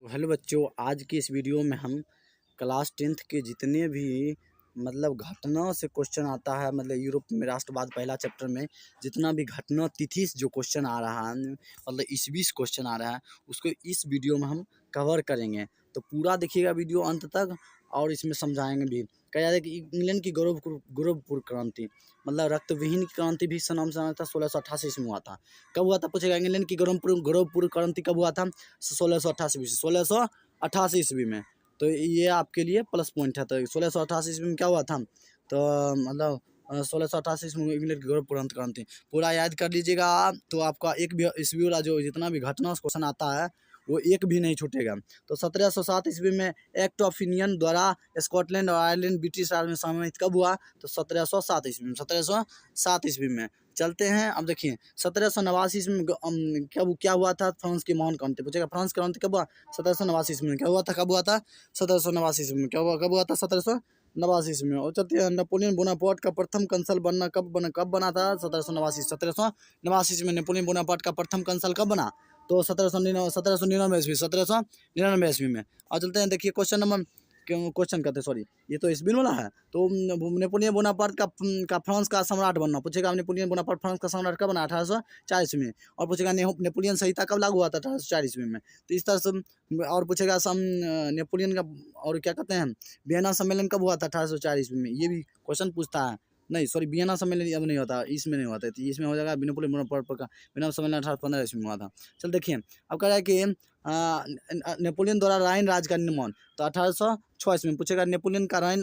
Hello बच्चों, आज की इस वीडियो में हम क्लास 10th के जितने भी घटनाओं से क्वेश्चन आता है, यूरोप में राष्ट्रवाद पहला चैप्टर में जितना भी घटना तिथि से जो क्वेश्चन आ रहा है, ईस्वी से क्वेश्चन आ रहा है, उसको इस वीडियो में हम कवर करेंगे। तो पूरा देखिएगा वीडियो अंत तक और इसमें समझाएंगे भी। कहा जाता है कि इंग्लैंड की गौरवपूर्ण क्रांति रक्तविहीन की क्रांति भी इसका नाम जाना था, 1688 ईस्वी में हुआ था। कब हुआ था पूछेगा, इंग्लैंड की गौरवपूर्ण क्रांति कब हुआ था? 1688 ईस्वी में। तो ये आपके लिए प्लस पॉइंट है। तो 1688 ईस्वी में क्या हुआ था? तो 1688 ईस्वी में इंग्लैंड की गौरवपूर्ण क्रांति पूरा याद कर लीजिएगा आप। तो आपका एक भी ईस्वी वाला जो जितना भी घटना क्वेश्चन आता है वो एक भी नहीं छूटेगा। तो 1707 ईस्वी में एक्ट ऑफ यूनियन द्वारा स्कॉटलैंड और आयरलैंड ब्रिटिश राज में सम्मिलित कब हुआ? तो 1707 ईस्वी में। 1707 ईस्वी में चलते हैं। अब देखिए 1789 ईस्वी में क्या हुआ था? फ्रांस की महान क्रांति पूछेगा। फ्रांस क्रांति कब हुआ? 1789 ईस्वी में। क्या हुआ था? कब हुआ था? 1789 ईस्वी में। क्या हुआ? कब हुआ था? 1789 ईस्वी में। और चलते हैं, नेपोलियन बोनापार्ट का प्रथम कंसल बनना कब बना था? 1789 ईस्वी में नेपोलियन बोनापार्ट का प्रथम कंसल कब बना? तो 1799 ईस्वी, 1799 ईस्वी में। और चलते हैं, देखिए क्वेश्चन कहते हैं, सॉरी ये तो ईस्वी वाला है। तो नेपोलियन बोनापार्ट का फ्रांस का सम्राट बनना पूछेगा। नेपोलियन बोनापार्ट फ्रांस का सम्राट कब बना? 1804 ईस्वी में। और पूछेगा नेपोलियन संहिता कब लागू हुआ था? 1804 ईस्वी में। तो इस तरह से। और पूछेगा नेपोलियन का और क्या कहते हैं, वियना सम्मेलन कब हुआ था? 1804 ईस्वी में। ये भी क्वेश्चन पूछता है। नहीं सॉरी, वियना सम्मेलन अब नहीं होता, इसमें नहीं होता, तो इसमें हो जाएगा नेपोलियन बोनापार्ट का वियना सम्मेलन 1815 ईस्वी में हुआ था। चल देखिए, अब कह रहा है कि नेपोलियन द्वारा राइन राज का निर्माण तो 1806 ईस्वी में। पूछेगा नेपोलियन का राइन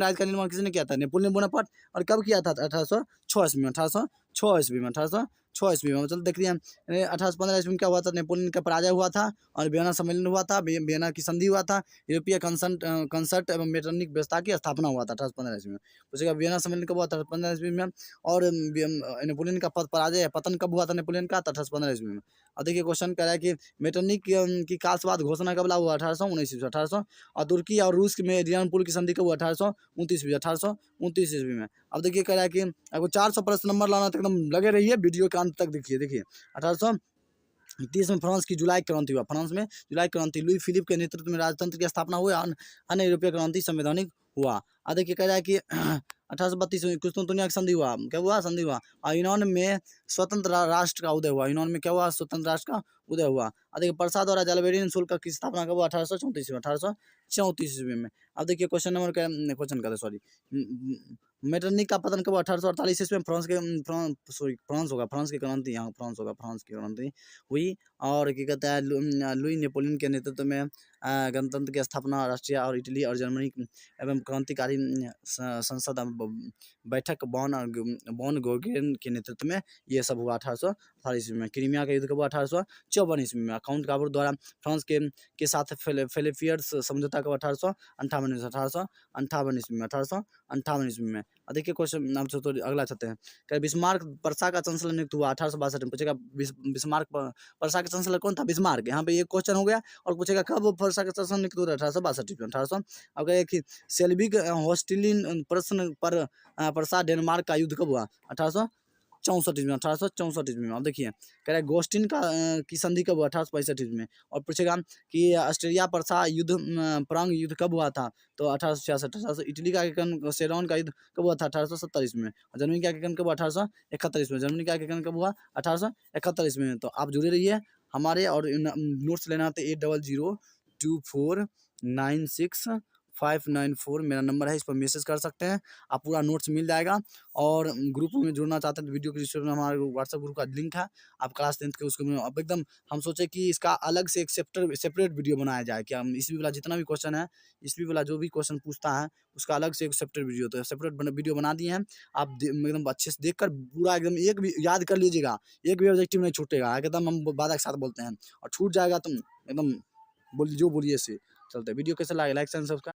राज का निर्माण किसने किया था? Napoleon Bonaparte. और कब किया था? 1806 ईस्वी में। 1806 ईस्वी में। 1806 ईस्वी में। चल देख रहे हैं, 1815 ईस्वी में क्या हुआ था? नेपोलियन का पराजय हुआ था और वियना सम्मेलन हुआ था, वियना की संधि हुआ था, यूरोपीय कंसर्ट एवं मेटरनिक व्यवस्था की स्थापना हुआ था 1815 ईस्वी में। पूछेगा वियना सम्मेलन कब हुआ था? 1815 ईस्वी में। और नेपोलियन का पराजय पतन कब हुआ था नेपोलियन का? 1815 ईस्वी में। और देखिए क्वेश्चन कह रहा है कि मेटरनिक की कालसवाद घोषणा कब लागू हुआ? 1819 ईस्वी। 1800 और तुर्की और रूस में एड्रियानोपुल की संधि कब हुआ? 1829 ईस्वी। 1829 ईस्वी में। अब देखिए कह रहा है कि आपको 400 प्रश्न नंबर लाना तो एकदम लगे रहिए वीडियो के अंत तक। देखिए 1830 में फ्रांस की जुलाई क्रांति हुआ। फ्रांस में जुलाई क्रांति, लुई फिलिप के नेतृत्व में राजतंत्र की स्थापना हुई। अन्य यूरोपीय क्रांति संवैधानिक हुआ। अब देखिए कह रहा है कि 1832 में कुस्तुनतुनिया की संधि हुआ। क्या हुआ? संधि हुआ। और यूनान में स्वतंत्र राष्ट्र का उदय हुआ। यूनान में क्या हुआ? स्वतंत्र राष्ट्र का उदय हुआ। अब देखिए प्रसाद द्वारा जलवेरियन शुल्क की स्थापना कब हुआ? 1834 में। 1834 ईस्वी में। अब देखिए क्वेश्चन कहते सॉरी, मेटरनिक का पतन कब? 1848 ईस्वी में। फ्रांस की क्रांति, यहाँ फ्रांस होगा, फ्रांस की क्रांति हुई। और क्या कहता है, लुई नेपोलियन के नेतृत्व में गणतंत्र की स्थापना राष्ट्रीय और इटली और जर्मनी एवं क्रांतिकारी संसद बैठक बॉन गोगेन के नेतृत्व में ये सब हुआ 1848 ईस्वी में। क्रीमिया का युद्ध कब हुआ? 1854 ईस्वी में। काउंट काबूर द्वारा फ्रांस के साथ फेलिफियर्स समझौता कब? 1858 ईस्वी में। 1858 ईस्वी में। देखिए क्वेश्चन अब तो अगला चलते हैं। क्या बिस्मार्क पर्सा का चांसलर नियुक्त हुआ? 1862 में। पूछेगा बिस्मार्क पर्सा का चांसलर कौन था? बिस्मार्क। यहाँ पे ये क्वेश्चन हो गया। और पूछेगा कब पर्सा का चांसलर नियुक्त हुआ? 1862 में। 1800 अब कि सेल्विक होस्टिलिन प्रश्न पर पर्सा डेनमार्क का युद्ध कब हुआ? 1864 ईस्वी में। 1864 ईस्वी में। अब देखिए कह रहा है गोस्टिन की संधि कब हुआ? 1865 ईस्वी में। और पूछेगा कि ऑस्ट्रेलिया पर्सा युद्ध प्रांग युद्ध कब हुआ था? तो 1866। 1800 इटली का एकीकरण सेरोन का युद्ध कब हुआ था? 1870 ईस्वी में। और जर्मनी का एकीकरण कब हुआ? 1871 ईस्वी में। जर्मनी का एकीकरण कब हुआ? 1871 ईस्वी में। तो आप जुड़े रहिए हमारे, और नोट्स लेना तो 80022496 मेरा नंबर है, इस पर मैसेज कर सकते हैं, आप पूरा नोट्स मिल जाएगा। और ग्रुप में जुड़ना चाहते हैं तो वीडियो के डिस्क्रिप्शन में हमारे व्हाट्सएप ग्रुप का लिंक है। आप क्लास 10th के उसको अब एकदम हम सोचे कि इसका अलग से एक सेपरेट वीडियो बनाया जाए। क्या हम ईस्वी वाला जितना भी क्वेश्चन है, ईस्वी वाला जो भी क्वेश्चन पूछता है उसका अलग से एक सेपरेट वीडियो, तो सेपरेट वीडियो बना दिए हैं। आप एकदम अच्छे से देख कर पूरा एकदम एक भी याद कर लीजिएगा, एक भी ऑब्जेक्टिव नहीं छूटेगा। एकदम हम वादा के साथ बोलते हैं, और छूट जाएगा तुम एकदम जो बोलिए से चलते। वीडियो कैसे लगे लाइक एंड सब्सक्राइब।